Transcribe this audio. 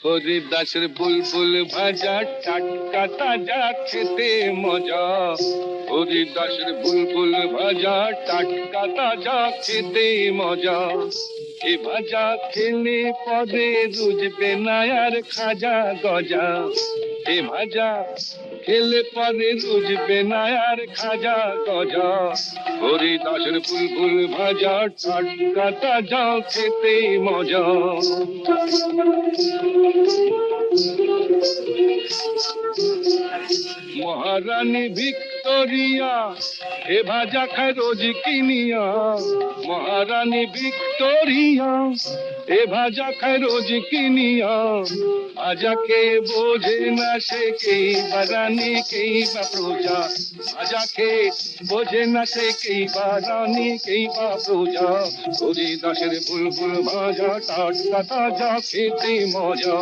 হরিদাসের বুলবুল ভাজা টাটকা তাজা খেতে মজা। হরিদাসের বুলবুল ভাজা টাটকা তাজা খেতে মজা। এ ভাজা খেলে পদে রুজবে না আর খাজা গজা। এ ভাজা খেলে পদে রুজবে না আর খাজা গজা। হরিদাসের বুলবুল ভাজা টাটকা তাজা খেতে মজা। মহারানী ভিক্টোরিয়া এ ভাজা খায় রোজ কিনিয়া। মহারানী ভিক্টোরিয়া এ ভাজা খায় রোজ কিনিয়া। ভাজা খেয়ে বোঝে না সে কেই বা রানী কেই বা প্রজা। ভাজা খেয়ে বোঝে না সে কেই বা রানী কেই বা প্রজা। হরিদাসের বুলবুল ভাজা টাটকা তাজা খেতে মজা।